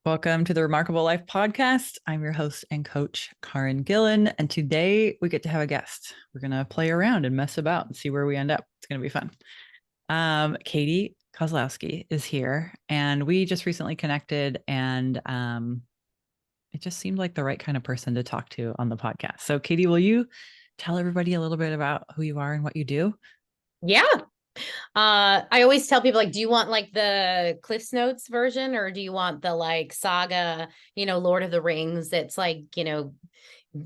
Welcome to the Remarkable Life podcast. I'm your host and coach, Caryn Gillen. And today we get to have a guest. We're going to play around and mess about and see where we end up. It's going to be fun. Katie Kozlowski is here, and we just recently connected, and it just seemed like the right kind of person to talk to on the podcast. So Katie, will you tell everybody a little bit about who you are and what you do? Yeah. I always tell people, like, do you want like the Cliff's Notes version, or do you want the like saga, Lord of the Rings? It's like,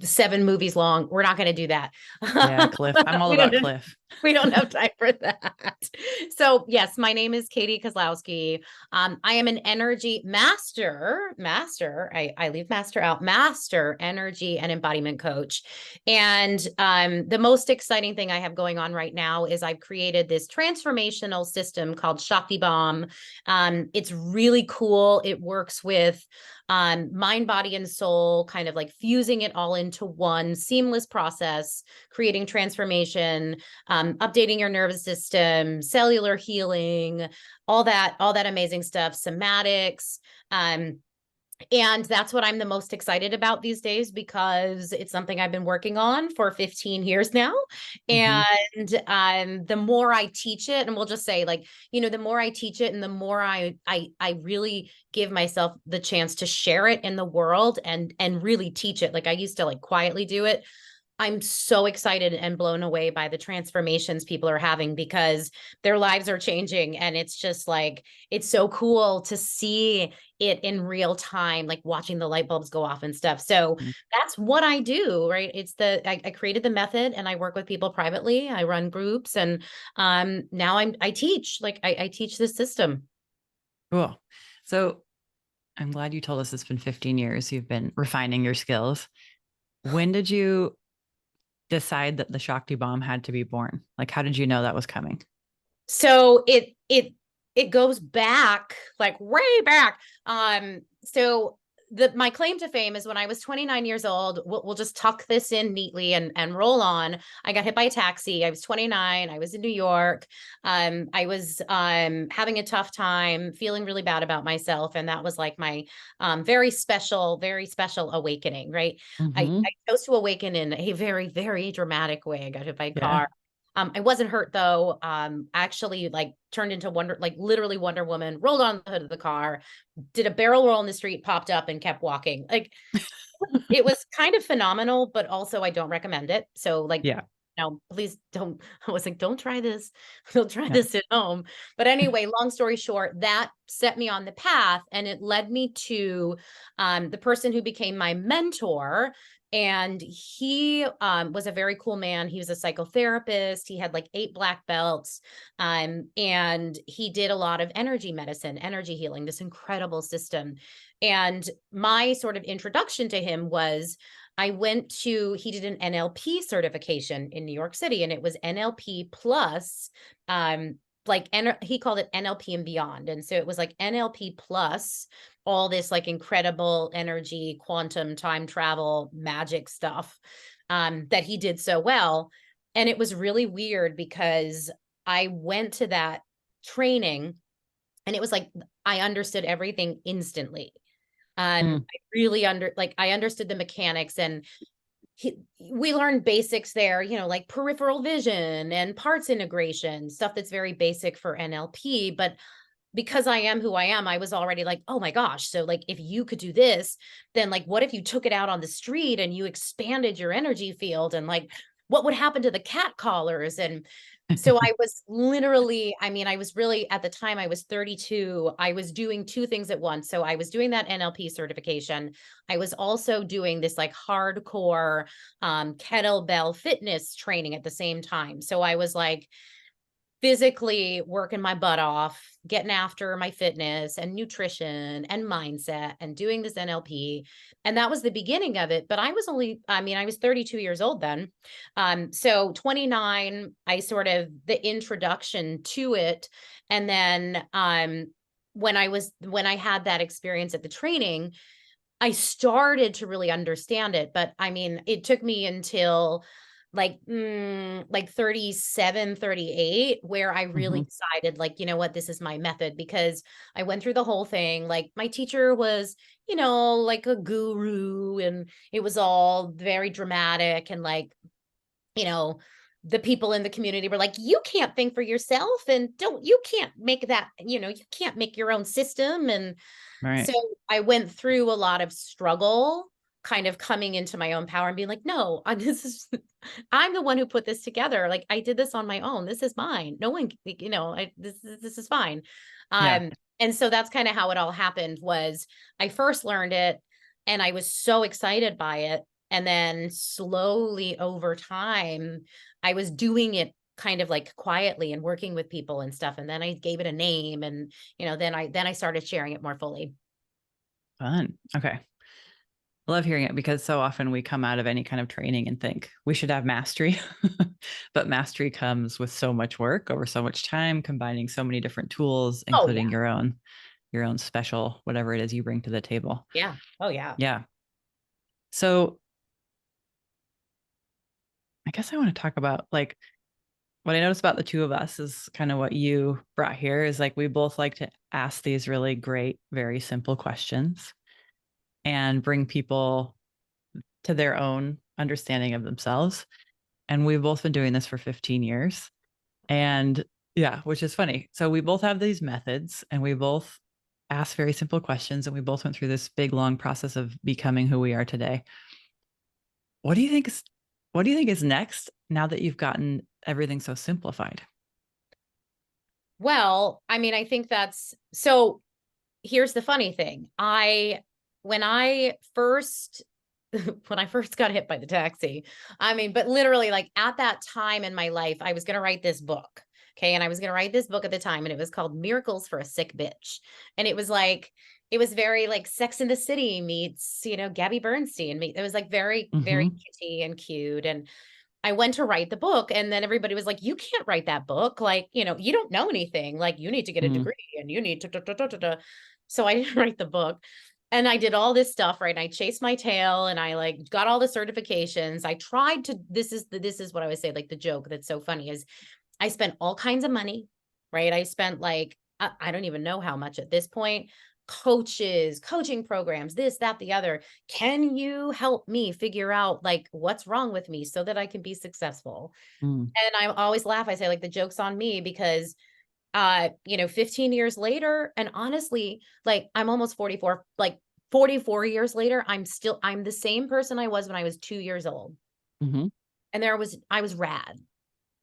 7 movies long. We're not going to do that. Yeah, Cliff. I'm all about Cliff. We don't have time for that. So yes, my name is Katie Kozlowski. I am an energy master. I leave master out. Master energy and embodiment coach. And the most exciting thing I have going on right now is I've created this transformational system called ShaktiBomb. It's really cool. It works with mind, body, and soul, kind of like fusing it all into one seamless process, creating transformation, updating your nervous system, cellular healing, all that amazing stuff, somatics. And that's what I'm the most excited about these days, because it's something I've been working on for 15 years now. And the more I teach it, and we'll just say, like, the more I teach it and the more I really give myself the chance to share it in the world and really teach it. Like, I used to like quietly do it. I'm so excited and blown away by the transformations people are having, because their lives are changing. And it's just like, it's so cool to see it in real time, like watching the light bulbs go off and stuff. So that's what I do, right? I created the method, and I work with people privately. I run groups, and now I teach, I teach this system. Cool. So I'm glad you told us it's been 15 years. You've been refining your skills. When did you decide that the Shakti bomb had to be born? Like, how did you know that was coming? So it goes back, like way back. So my claim to fame is when I was 29 years old. We'll just tuck this in neatly and roll on. I got hit by a taxi. I was 29. I was in New York. I was having a tough time, feeling really bad about myself, and that was like my very special awakening. Right. I chose to awaken in a very, very dramatic way. I got hit by a car. I wasn't hurt though. Actually, like, turned into literally Wonder Woman, rolled on the hood of the car, did a barrel roll in the street, popped up, and kept walking. Like, it was kind of phenomenal, but also I don't recommend it. So, like, no, please don't. I was like, don't try this. Don't try this at home. But anyway, long story short, that set me on the path, and it led me to the person who became my mentor. And he was a very cool man. He was a psychotherapist. He had like 8 black belts. And he did a lot of energy medicine, energy healing, this incredible system. And my sort of introduction to him was, he did an NLP certification in New York City, and it was NLP plus, he called it NLP and beyond. And so it was like NLP plus all this like incredible energy, quantum, time travel, magic stuff that he did so well. And it was really weird, because I went to that training and it was like, I understood everything instantly. I really I understood the mechanics, and we learned basics there, like peripheral vision and parts integration, stuff that's very basic for NLP. But because I am who I am, I was already like, oh my gosh. So like, if you could do this, then like, what if you took it out on the street and you expanded your energy field, and like, what would happen to the cat callers? And so I was literally, I was really, at the time I was 32, I was doing 2 things at once. So I was doing that NLP certification. I was also doing this like hardcore kettlebell fitness training at the same time. So I was like physically working my butt off, getting after my fitness and nutrition and mindset, and doing this NLP. And that was the beginning of it. But I was 32 years old then. So 29, the introduction to it. And then when I had that experience at the training, I started to really understand it. But it took me until like 37, 38, where I really Hmm. decided, like, you know what, this is my method, because I went through the whole thing. Like, my teacher was, like a guru, and it was all very dramatic, and like, you know, the people in the community were like, you can't think for yourself, and you can't make that, you can't make your own system. And Right. so I went through a lot of struggle, kind of coming into my own power and being like, no, I'm the one who put this together. Like, I did this on my own. This is mine. No one, this is fine. Yeah. Um, and so that's kind of how it all happened. Was I first learned it and I was so excited by it. And then slowly over time, I was doing it kind of like quietly and working with people and stuff. And then I gave it a name, and then I started sharing it more fully. Fun. Okay. I love hearing it because so often we come out of any kind of training and think we should have mastery, but mastery comes with so much work over so much time, combining so many different tools, Oh yeah. including your own special, whatever it is you bring to the table. Yeah. Oh yeah. Yeah. So I guess I want to talk about like what I noticed about the two of us is kind of what you brought here is like we both like to ask these really great, very simple questions and bring people to their own understanding of themselves. And we've both been doing this for 15 years. And yeah, which is funny. So we both have these methods and we both ask very simple questions and we both went through this big long process of becoming who we are today. What do you think is what do you think is next now that you've gotten everything so simplified? Well, I mean, I think that's so. Here's the funny thing. When I first, when I first got hit by the taxi, I mean, but literally, like at that time in my life, I was going to write this book. Okay. And I was going to write this book at the time, and it was called Miracles for a Sick Bitch. And it was like, it was very like Sex in the City meets, Gabby Bernstein. It was like very, very Hmm. kitty and cute. And I went to write the book, and then everybody was like, you can't write that book. Like, you don't know anything. Like, you need to get a Mm. degree, and you need to. So I didn't write the book. And I did all this stuff, right? And I chased my tail, and I like got all the certifications. I tried to, this is what I would say, like the joke that's so funny is I spent all kinds of money, right? I spent like, I don't even know how much at this point. Coaches, coaching programs, this, that, the other. Can you help me figure out like what's wrong with me so that I can be successful? Mm. And I always laugh. I say, like, the joke's on me, because 15 years later, and honestly, like I'm almost 44, like 44 years later, I'm the same person I was when I was 2 years old. Hmm. And I was rad.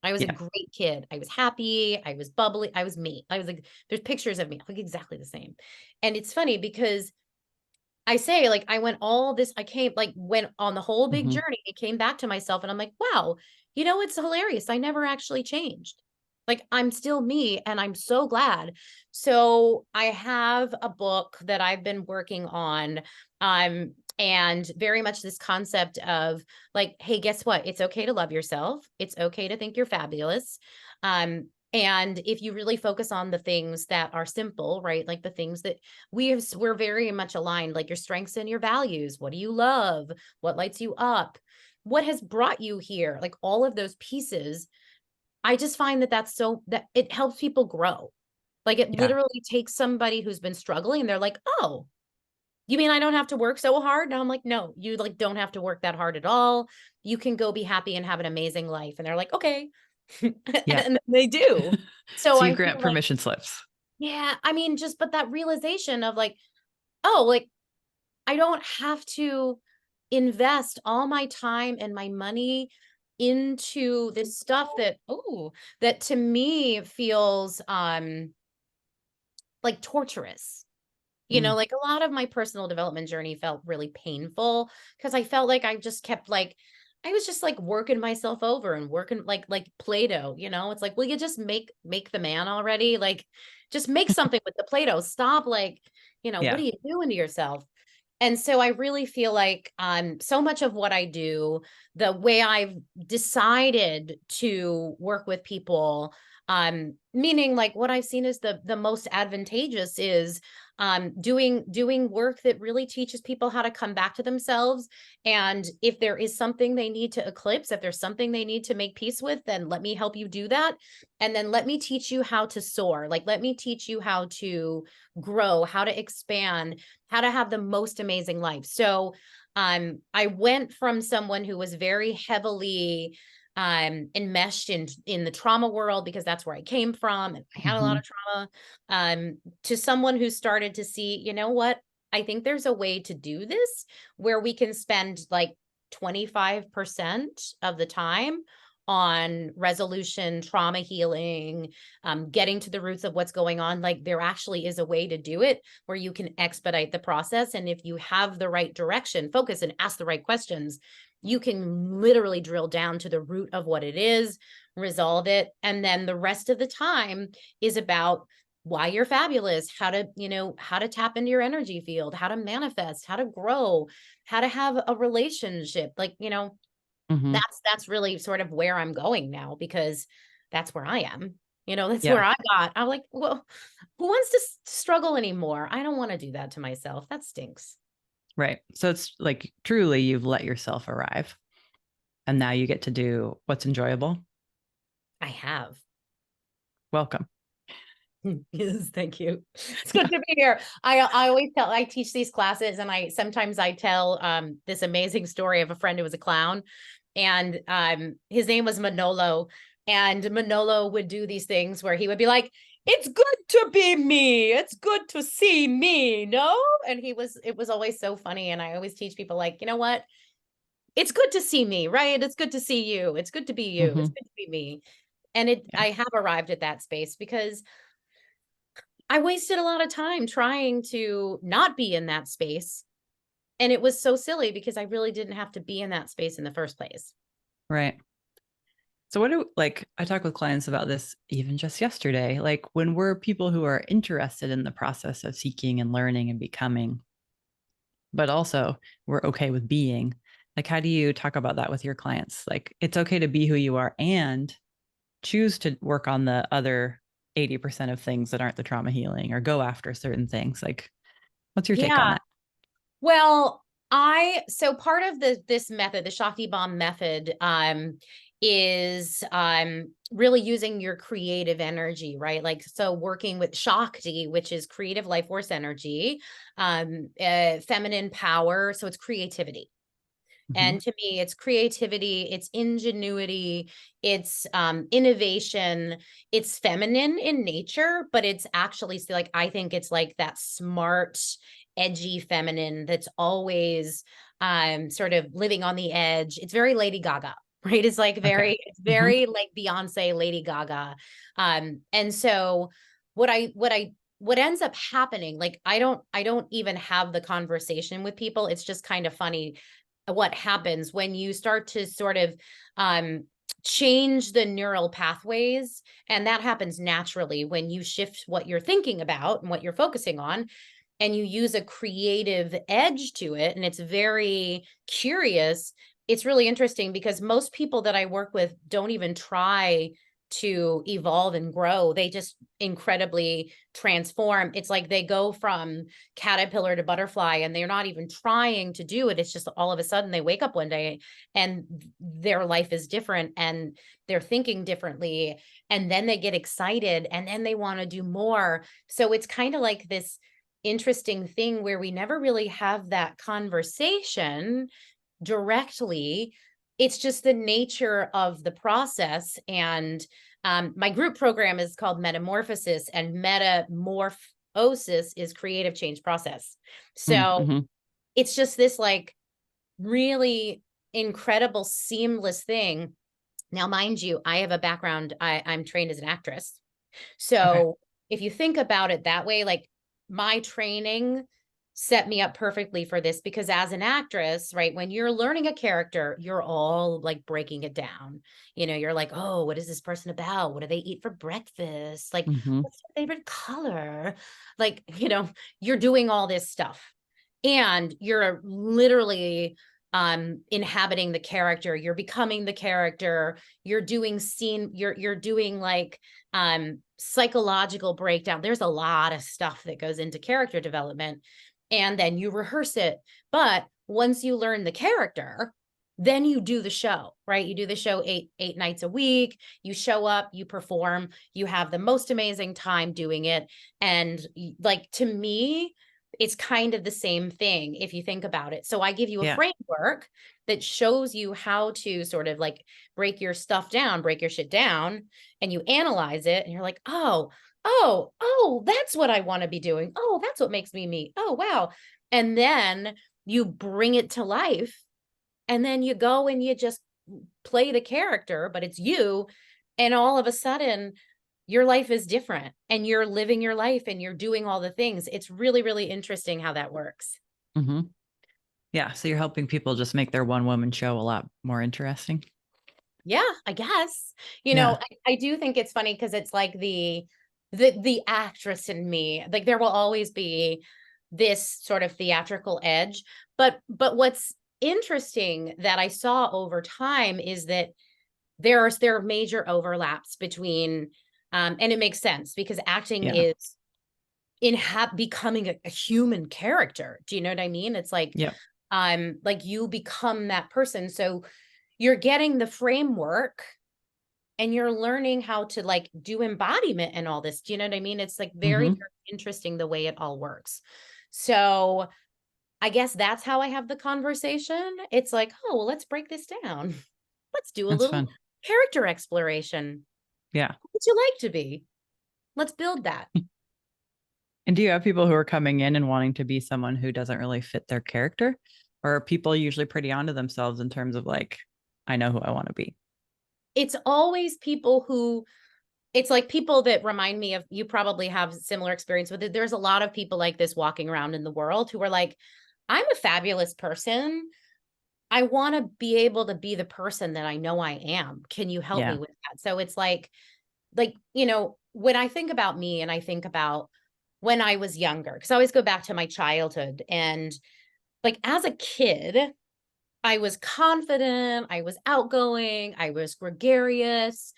I was a Yeah. great kid. I was happy. I was bubbly. I was me. I was like, there's pictures of me, like exactly the same. And it's funny because I say, like, I came, like, went on the whole big Hmm. journey. It came back to myself, and I'm like, wow, it's hilarious. I never actually changed. Like, I'm still me, and I'm so glad. So I have a book that I've been working on. And very much this concept of like, hey, guess what? It's okay to love yourself. It's okay to think you're fabulous. And if you really focus on the things that are simple, right? Like the things that we're very much aligned, like your strengths and your values. What do you love? What lights you up? What has brought you here? Like all of those pieces. I just find that it helps people grow. Like it Yeah. literally takes somebody who's been struggling, and they're like, oh, you mean I don't have to work so hard? And I'm like, no, you like don't have to work that hard at all. You can go be happy and have an amazing life. And they're like, okay. Yeah. And they do. So So you I grant feel like, permission slips. yeah, I mean, but that realization of like, oh, like I don't have to invest all my time and my money into this stuff that to me feels like torturous. Mm. Like a lot of my personal development journey felt really painful, because I felt like I just kept like I was just like working myself over and working like Play-Doh, It's like, will you just make the man already? Like just make something with the Play-Doh. Stop like, what Yeah. are you doing to yourself? And so I really feel like so much of what I do, the way I've decided to work with people, Meaning like what I've seen is the most advantageous is doing work that really teaches people how to come back to themselves. And if there is something they need to eclipse, if there's something they need to make peace with, then let me help you do that. And then let me teach you how to soar. Like, let me teach you how to grow, how to expand, how to have the most amazing life. So I went from someone who was very heavily enmeshed in the trauma world, because that's where I came from and I had a lot of trauma, to someone who started to see, you know what, I think there's a way to do this where we can spend like 25% of the time on resolution, trauma healing, getting to the roots of what's going on. Like, there actually is a way to do it where you can expedite the process. And if you have the right direction, focus, and ask the right questions, you can literally drill down to the root of what it is, resolve it. And then the rest of the time is about why you're fabulous, how to, how to tap into your energy field, how to manifest, how to grow, how to have a relationship. Like, that's really sort of where I'm going now, because that's where I am. That's where I'm like, well, who wants to struggle anymore? I don't want to do that to myself. That stinks. Right. So it's like truly you've let yourself arrive and now you get to do what's enjoyable. I have. Welcome. Yes, thank you. It's good to be here. I always I teach these classes, and sometimes I tell this amazing story of a friend who was a clown, and his name was Manolo, and Manolo would do these things where he would be like, it's good to be me. It's good to see me. No. And it was always so funny. And I always teach people, like, you know what? It's good to see me, right? It's good to see you. It's good to be you. It's good to be me. And I have arrived at that space because I wasted a lot of time trying to not be in that space. And it was so silly because I really didn't have to be in that space in the first place. Right. So I talk with clients about this even just yesterday, like when we're people who are interested in the process of seeking and learning and becoming, but also we're okay with being, like, how do you talk about that with your clients? Like, it's okay to be who you are and choose to work on the other 80% of things that aren't the trauma healing, or go after certain things. Like, what's your take on that? Well, so part of this method, the ShaktiBomb method, is really using your creative energy, right? Like, so working with Shakti, which is creative life force energy, feminine power. So it's creativity. And to me, it's creativity, it's ingenuity, it's innovation, it's feminine in nature, but it's actually like, I think it's like that smart, edgy feminine that's always sort of living on the edge. It's very Lady Gaga, right? It's like it's very like Beyonce, Lady Gaga. And so what ends up happening, like, I don't even have the conversation with people. It's just kind of funny what happens when you start to sort of change the neural pathways. And that happens naturally when you shift what you're thinking about and what you're focusing on, and you use a creative edge to it. And it's very curious. It's really interesting because most people that I work with don't even try to evolve and grow. They just incredibly transform. It's like they go from caterpillar to butterfly, and they're not even trying to do it. It's just all of a sudden they wake up one day and their life is different and they're thinking differently. And then they get excited and then they want to do more. So it's kind of like this interesting thing where we never really have that conversation directly. It's just the nature of the process. And my group program is called Metamorphosis, and metamorphosis is creative change process. So it's just this like really incredible, seamless thing. Now, mind you, I have a background, I'm trained as an actress. So if you think about it that way, like, my training set me up perfectly for this, because as an actress, right, when you're learning a character, you're all like breaking it down. You're like, oh, what is this person about? What do they eat for breakfast? Like, what's their favorite color? Like, you're doing all this stuff, and you're literally inhabiting the character, you're becoming the character, you're doing you're doing like psychological breakdown. There's a lot of stuff that goes into character development, and then you rehearse it. But once you learn the character, then you do the show, right? You do the show eight nights a week. You show up, you perform, you have the most amazing time doing it. And like, to me, it's kind of the same thing if you think about it. So I give you a framework that shows you how to sort of like break your stuff down, break your shit down, and you analyze it and you're like, oh, that's what I want to be doing. Oh, that's what makes me me. Oh, wow. And then you bring it to life, and then you go and you just play the character, but it's you. And all of a sudden, your life is different and you're living your life and you're doing all the things. It's really, really interesting how that works. Mm-hmm. Yeah. So you're helping people just make their one woman show a lot more interesting. Yeah, I guess. You know, I do think it's funny because it's like the actress in me, like there will always be this sort of theatrical edge. But what's interesting that I saw over time is that there are major overlaps between and it makes sense because acting is becoming a human character. Do you know what I mean? It's like like you become that person. So you're getting the framework and you're learning how to like do embodiment and all this. Do you know what I mean? It's like very, very interesting the way it all works. So I guess that's how I have the conversation. It's like, oh, well, let's break this down. Let's do a little character exploration. Yeah. What would you like to be? Let's build that. And do you have people who are coming in and wanting to be someone who doesn't really fit their character? Or are people usually pretty onto themselves in terms of like, I know who I want to be? It's always people who, it's like people that remind me of, you probably have similar experience with it. There's a lot of people like this walking around in the world who are like, I'm a fabulous person. I want to be able to be the person that I know I am. Can you help me with that? So it's like, you know, when I think about me and I think about when I was younger, because I always go back to my childhood, and like as a kid, I was confident, I was outgoing, I was gregarious.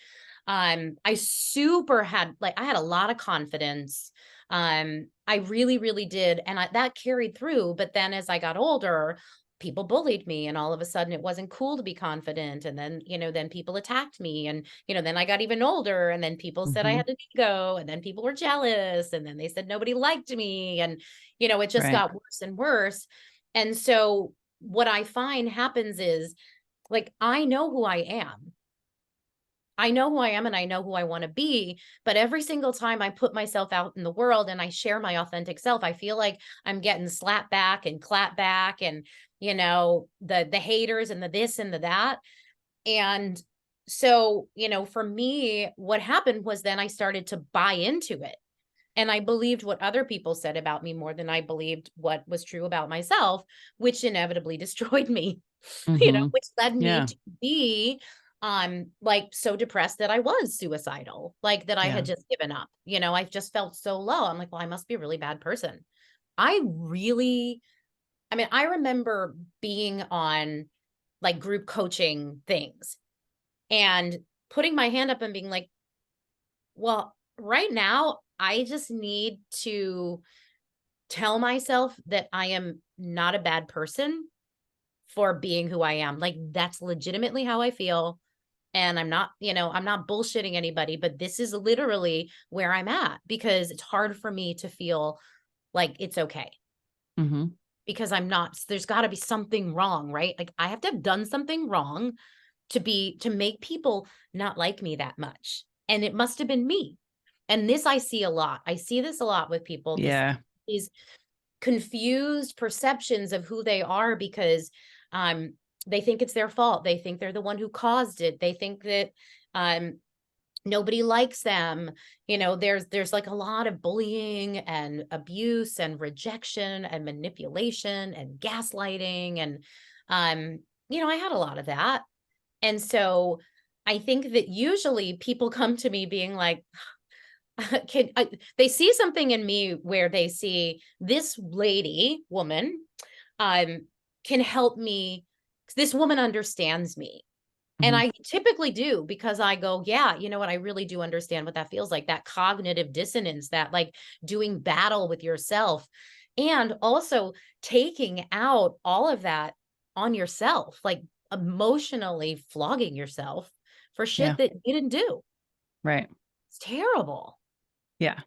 I super had like I had a lot of confidence. I really, really did. And that carried through. But then as I got older, people bullied me, and all of a sudden it wasn't cool to be confident. And then, you know, then people attacked me, and, you know, then I got even older, and then people said I had an ego, and then people were jealous, and then they said nobody liked me. And, you know, it just got worse and worse. And so what I find happens is like, I know who I am. I know who I am and I know who I want to be. But every single time I put myself out in the world and I share my authentic self, I feel like I'm getting slapped back and clapped back, and, you know, the haters and the this and the that. And so, you know, for me, what happened was then I started to buy into it. And I believed what other people said about me more than I believed what was true about myself, which inevitably destroyed me, you know, which led me to be like so depressed that I was suicidal, like that I had just given up. You know, I just felt so low. I'm like, well, I must be a really bad person. I mean, I remember being on like group coaching things and putting my hand up and being like, well, right now, I just need to tell myself that I am not a bad person for being who I am. Like, that's legitimately how I feel. And I'm not, you know, I'm not bullshitting anybody, but this is literally where I'm at, because it's hard for me to feel like it's okay. Because I'm not, there's got to be something wrong, right? Like I have to have done something wrong to make people not like me that much. And it must have been me. And this I see a lot. I see this a lot with people. These confused perceptions of who they are because they think it's their fault. They think they're the one who caused it. They think that nobody likes them. You know, there's like a lot of bullying and abuse and rejection and manipulation and gaslighting. And you know, I had a lot of that. And so I think that usually people come to me being like, they see something in me where they see this woman can help me this woman understands me. And Mhm. I typically do, because I go, yeah, you know what? I really do understand what that feels like, that cognitive dissonance, that like doing battle with yourself, and also taking out all of that on yourself, like emotionally flogging yourself for Yeah. shit that you didn't do. Right. It's terrible. Yeah.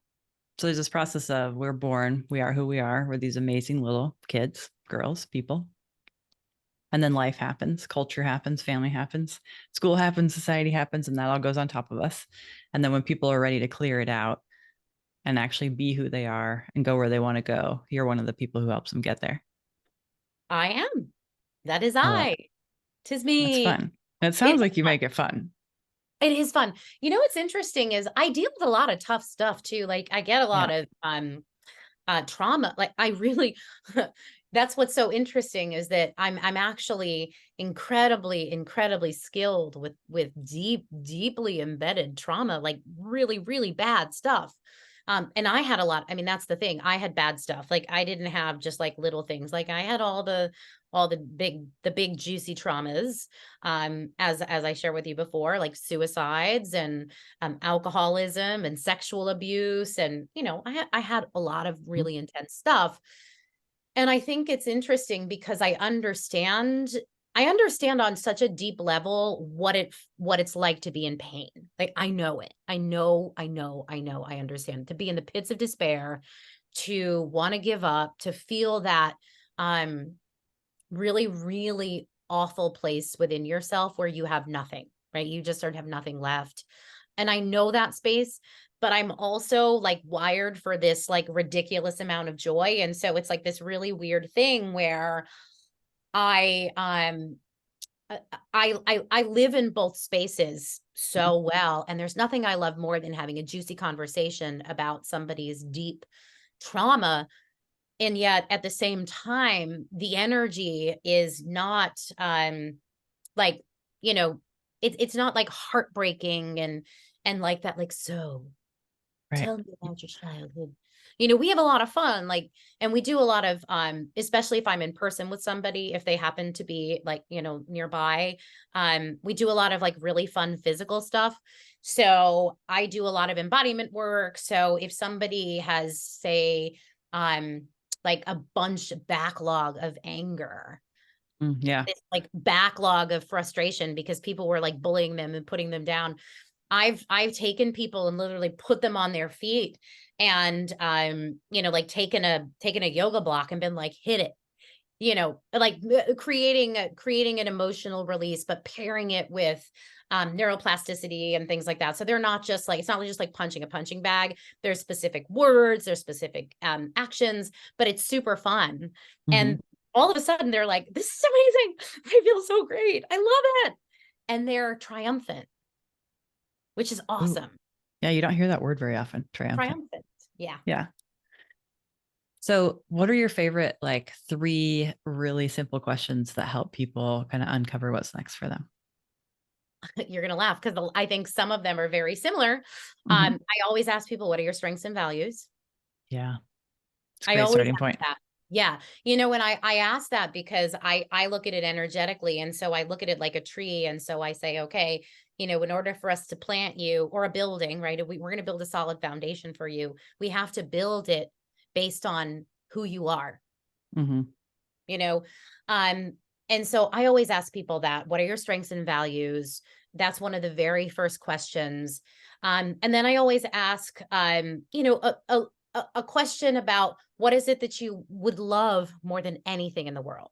So there's this process of we're born, we are who we are. We're these amazing little kids, girls, people. And then life happens, culture happens, family happens, school happens, society happens, and that all goes on top of us. And then when people are ready to clear it out and actually be who they are and go where they want to go, you're one of the people who helps them get there. I am. That is I love I. it. 'Tis That's me. fun. It It's sounds like you make it fun. It is fun. You know, what's interesting is I deal with a lot of tough stuff too. Like I get a lot Yeah. of trauma. Like I really that's what's so interesting, is that I'm actually incredibly skilled with deeply embedded trauma, like really, really bad stuff. And I had a lot, I mean, that's the thing. I had bad stuff. Like I didn't have just like little things. Like I had all the big juicy traumas, as I shared with you before, like suicides and alcoholism and sexual abuse, and I had a lot of Mhm. really intense stuff. And I think it's interesting because I understand on such a deep level what it's like to be in pain. Like I know it. I understand, to be in the pits of despair, to want to give up, to feel that um really, really awful place within yourself where you have nothing, right? You just sort of have nothing left. And I know that space, but I'm also like wired for this like ridiculous amount of joy. And so it's like this really weird thing where I uh, I live in both spaces Mhm. so well. And there's nothing I love more than having a juicy conversation about somebody's deep trauma, and yet at the same time the energy is not like it's not like heartbreaking and like that, like, so Right. tell me about your childhood. We have a lot of fun, like, and we do a lot of especially if I'm in person with somebody, if they happen to be like, nearby, we do a lot of like really fun physical stuff. So I do a lot of embodiment work. So if somebody has, say, um like a bunch of backlog of anger, Yeah. this like backlog of frustration because people were like bullying them and putting them down, I've taken people and literally put them on their feet, and like taken a yoga block and been like, hit it, like creating an emotional release, but pairing it with neuroplasticity and things like that. So they're not just like, it's not just like punching a punching bag. There's specific words, there's specific actions, but it's super fun. Hmm. And all of a sudden they're like, this is amazing. I feel so great. I love it. And they're triumphant, which is Ooh. awesome. Yeah. You don't hear that word very often. Triumphant. Triumphant. Yeah. Yeah. So, what are your favorite, like, three really simple questions that help people kind of uncover what's next for them? You're going to laugh because I think some of them are very similar. Hmm. I always ask people, what are your strengths and values? Yeah. It's a I great always starting ask point. that. Yeah. When I ask that, because I look at it energetically. And so I look at it like a tree. And so I say, okay, in order for us to plant you, or a building, right? If we're going to build a solid foundation for you, we have to build it based on who you are, Hmm. you know? Um, and so I always ask people that, what are your strengths and values? That's one of the very first questions. And then I always ask, a question about, what is it that you would love more than anything in the world?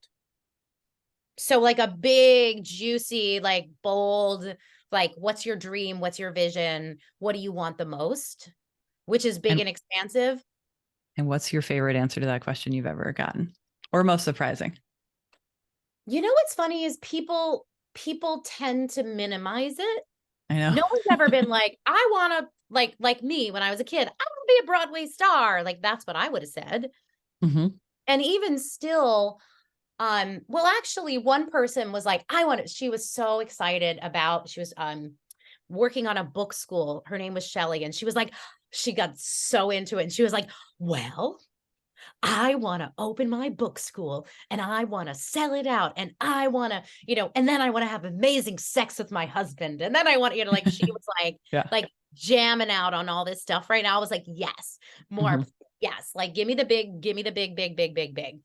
So like a big, juicy, like bold, like, what's your dream? What's your vision? What do you want the most? Which is big And and expansive. what's your favorite answer to that question you've ever gotten, or most surprising? What's funny is people tend to minimize it. I know. No one's ever been like, I want to, like me when I was a kid, I want to be a Broadway star. Like that's what I would have said. Hmm. And even still, well, actually, one person was like, she was so excited about, she was working on a book school. Her name was Shelley. And she was like, she got so into it. And she was like, well, I want to open my book school and I want to sell it out and I want to, and then I want to have amazing sex with my husband. And then I want, like she was Yeah. like jamming out on all this stuff right now. I was like, yes, more. Hmm. Yes. Like, give me the big, big, big, big, big.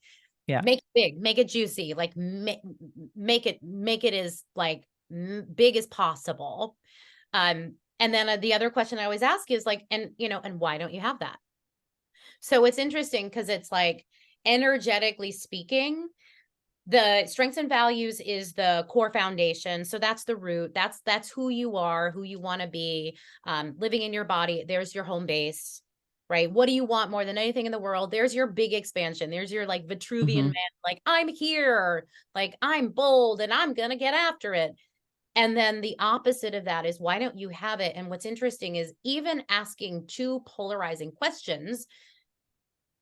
Yeah. Make it big, make it juicy, like make it as like big as possible. And then the other question I always ask is like, and why don't you have that? So it's interesting because it's like, energetically speaking, the strengths and values is the core foundation. So that's the root. That's who you are, who you want to be, living in your body. There's your home base, right? What do you want more than anything in the world? There's your big expansion. There's your like Vitruvian Hmm. man, like I'm here, like I'm bold and I'm going to get after it. And then the opposite of that is, why don't you have it? And what's interesting is even asking two polarizing questions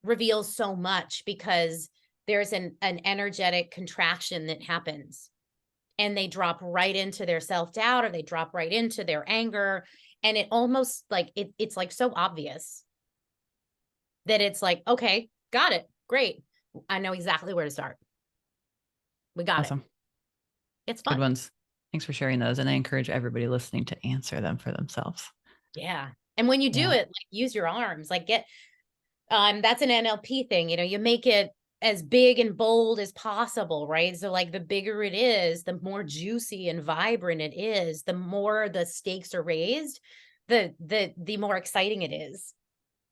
reveals so much, because there's an energetic contraction that happens and they drop right into their self-doubt, or they drop right into their anger. And it almost like it's like so obvious that it's like, okay, got it. Great. I know exactly where to start. We got it. Awesome. It's Good fun. ones. Thanks for sharing those. And I encourage everybody listening to answer them for themselves. Yeah. And when you do Yeah. it, like use your arms, like that's an NLP thing, you make it as big and bold as possible, right? So like the bigger it is, the more juicy and vibrant it is, the more the stakes are raised, the more exciting it is,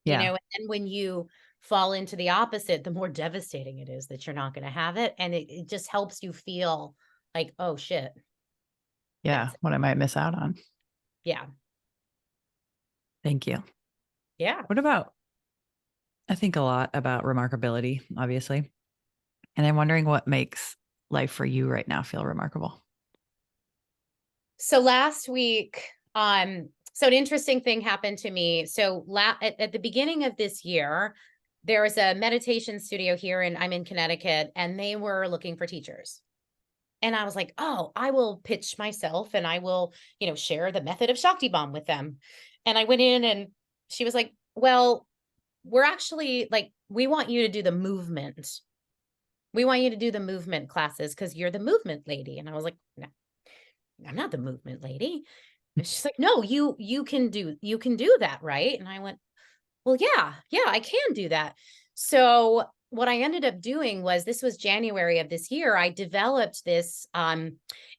Yeah. and when you fall into the opposite, the more devastating it is that you're not going to have it. And it just helps you feel like, oh shit. Yeah. That's What I might miss out on. Yeah. Thank you. Yeah. What about, I think a lot about remarkability, obviously. And I'm wondering what makes life for you right now feel remarkable. So last week, so an interesting thing happened to me. So at the beginning of this year, there was a meditation studio here, and I'm in Connecticut, and they were looking for teachers. And I was like, oh, I will pitch myself and I will, share the method of ShaktiBomb with them. And I went in and she was like, well, we're actually like, we want you to do the movement. We want you to do the movement classes because you're the movement lady. And I was like, no, I'm not the movement lady. And she's like, no, you can do that, right? And I went, well, yeah, I can do that. So what I ended up doing was, this was January of this year, I developed this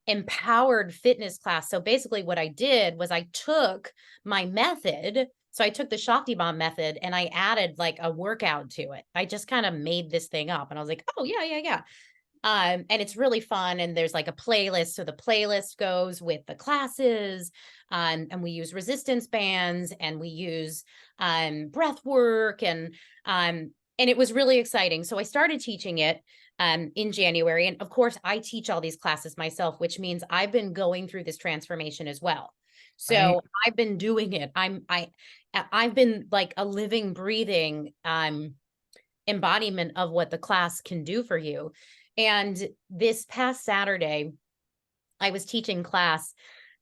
empowered fitness class. So basically what I did was I took my method. So I took the ShaktiBomb method and I added like a workout to it. I just kind of made this thing up and I was like, oh yeah. And it's really fun. And there's like a playlist. So the playlist goes with the classes. And we use resistance bands and we use breath work. And it was really exciting. So I started teaching it in January. And of course, I teach all these classes myself, which means I've been going through this transformation as well. Right. So I've been doing it. I've been like a living, breathing embodiment of what the class can do for you. And this past Saturday, I was teaching class,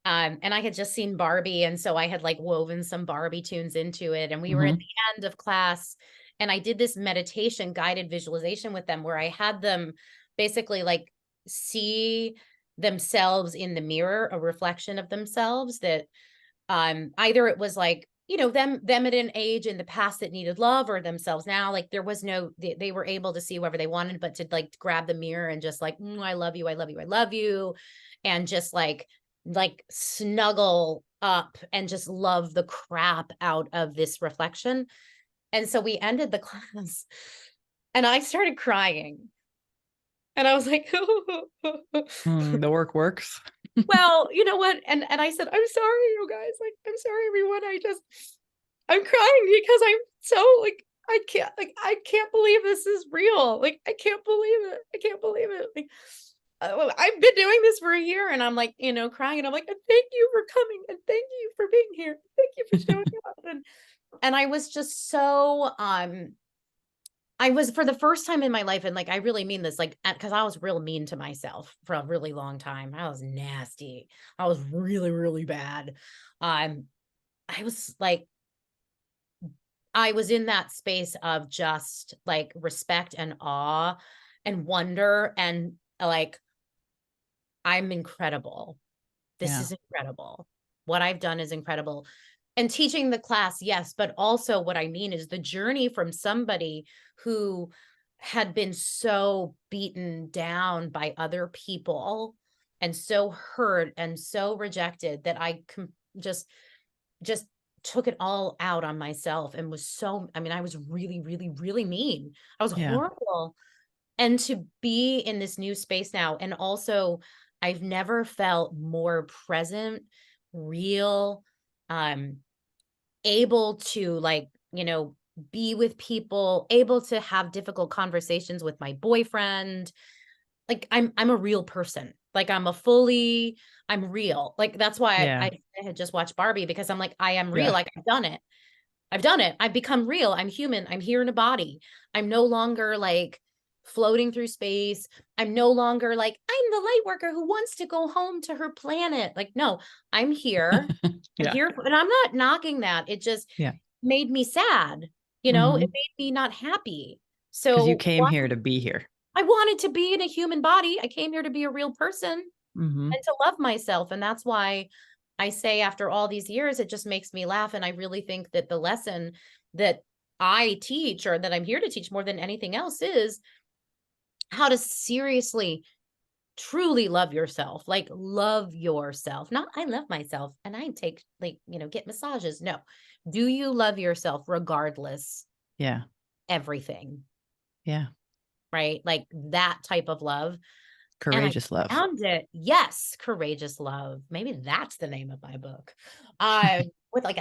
and I had just seen Barbie. And so I had like woven some Barbie tunes into it. And we were at Mm-hmm. the end of class, and I did this meditation guided visualization with them where I had them basically like see themselves in the mirror, a reflection of themselves that either it was like, them at an age in the past that needed love, or themselves now. Like there was no, they were able to see whoever they wanted, but to like grab the mirror and just like, I love you, I love you, I love you. And just like snuggle up and just love the crap out of this reflection. And so we ended the class and I started crying. And I was like, The work works. well, you know what? And I said, I'm sorry, you guys. Like, I'm sorry, everyone. I'm crying because I'm so like, I can't believe this is real. Like, I can't believe it. I can't believe it. Like, I've been doing this for a year and I'm like, crying. And I'm like, thank you for coming. And thank you for being here. Thank you for showing up. And I was just so, I was, for the first time in my life, and like I really mean this, like, because I was real mean to myself for a really long time. I was nasty. I was really, really bad. I was like, I was in that space of just like respect and awe and wonder and like, I'm incredible. This Yeah. is incredible. What I've done is incredible. And teaching the class, yes, but also what I mean is the journey from somebody who had been so beaten down by other people and so hurt and so rejected that just took it all out on myself and was so, I mean, I was really, really, really mean. I was Yeah. horrible. And to be in this new space now, and also I've never felt more present, real, um, able to like, be with people, able to have difficult conversations with my boyfriend. Like I'm a real person. Like I'm real. Like that's why Yeah. I had just watched Barbie, because I'm like, I am real. Yeah. Like I've done it. I've done it. I've become real. I'm human. I'm here in a body. I'm no longer like floating through space. I'm no longer like, I'm the light worker who wants to go home to her planet. Like, no, I'm here. I'm Yeah. here. And I'm not knocking that. It just Yeah. made me sad. It made me not happy. Because you So came here to be here. I wanted to be in a human body. I came here to be a real person Mm-hmm. and to love myself. And that's why I say after all these years, it just makes me laugh. And I really think that the lesson that I teach, or that I'm here to teach more than anything else, is how to seriously, truly love yourself. Like love yourself. Not I love myself and I take like, get massages. No. Do you love yourself regardless Yeah. everything? Yeah. Right? Like that type of love. And I Courageous love. found it. Yes, courageous love. Maybe that's the name of my book. With like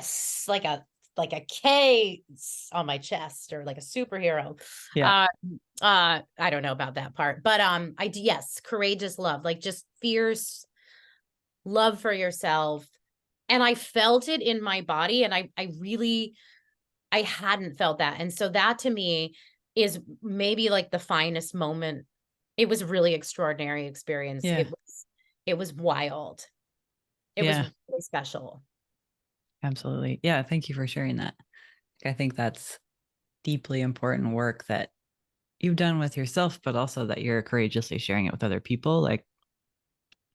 a K on my chest, or like a superhero. Yeah. I don't know about that part, but yes, courageous love, like just fierce love for yourself. And I felt it in my body, and I hadn't felt that. And so that to me is maybe like the finest moment. It was really extraordinary experience. Yeah. It was wild. It was Yeah. really special. Absolutely. Yeah. Thank you for sharing that. I think that's deeply important work that you've done with yourself, but also that you're courageously sharing it with other people. Like,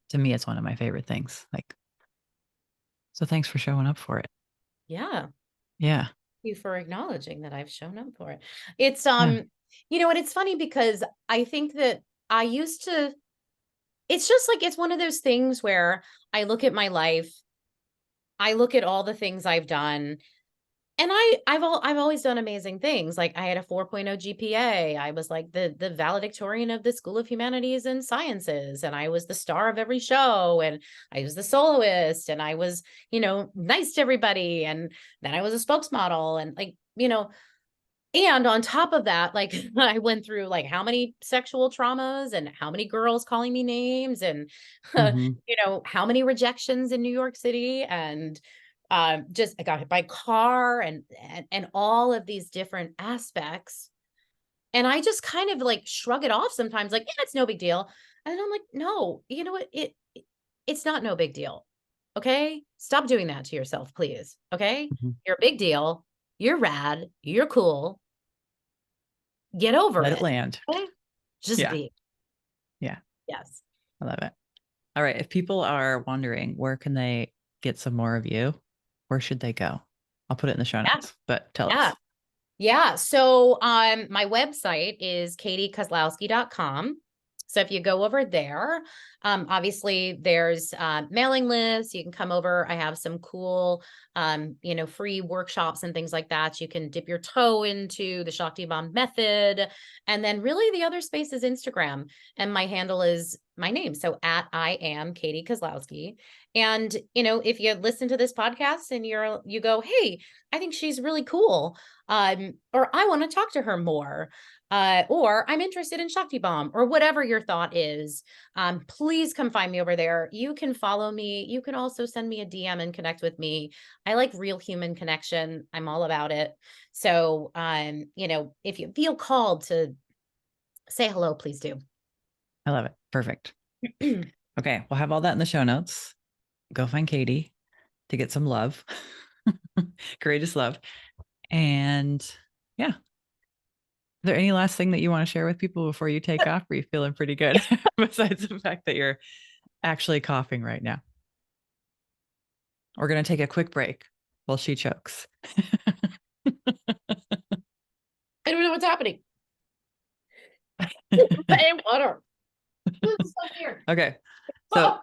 to me, it's one of my favorite things. Like, so thanks for showing up for it. Yeah. Yeah. Thank you for acknowledging that I've shown up for it. It's Yeah. and it's funny because I think that I used to, it's just like it's one of those things where I look at my life, I look at all the things I've done. And I've always done amazing things. Like I had a 4.0 GPA. I was like the valedictorian of the School of Humanities and Sciences, and I was the star of every show, and I was the soloist, and I was, nice to everybody, and then I was a spokesmodel, and and on top of that, like I went through like how many sexual traumas and how many girls calling me names, and Mm-hmm. how many rejections in New York City, and just I got hit by a car, and all of these different aspects. And I just kind of like shrug it off sometimes, like, yeah, it's no big deal. And I'm like, no, you know what? It's not no big deal. Okay. Stop doing that to yourself, please. Okay. Mm-hmm. You're a big deal. You're rad. You're cool. Get over Let it it. land. Okay? Just Yeah. be. Yeah. Yes. I love it. All right. If people are wondering, where can they get some more of you? Where should they go? I'll put it in the show Yeah. notes, but tell Yeah. us. Yeah. So my website is katiekozlowski.com. So if you go over there, obviously there's mailing lists. You can come over. I have some cool, free workshops and things like that. You can dip your toe into the ShaktiBomb method. And then really the other space is Instagram. And my handle is my name. So at I am Katie Kozlowski. And, if you listen to this podcast and you go, hey, I think she's really cool. Or I want to talk to her more. Or I'm interested in ShaktiBomb, or whatever your thought is. Please come find me over there. You can follow me. You can also send me a DM and connect with me. I like real human connection. I'm all about it. So, if you feel called to say hello, please do. I love it. Perfect. Okay. We'll have all that in the show notes. Go find Katie to get some love, courageous love. And yeah. Is there any last thing that you want to share with people before you take off? Are you feeling pretty good besides the fact that you're actually coughing right now? We're going to take a quick break while she chokes. I don't know what's happening. I water. This is so weird. Okay. So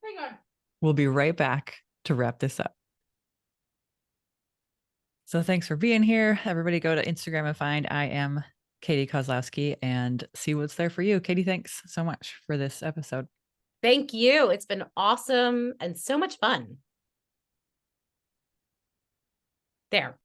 hang on. We'll be right back to wrap this up. So thanks for being here. Everybody go to Instagram and find I am Katie Kozlowski and see what's there for you. Katie, thanks so much for this episode. Thank you. It's been awesome and so much fun. There.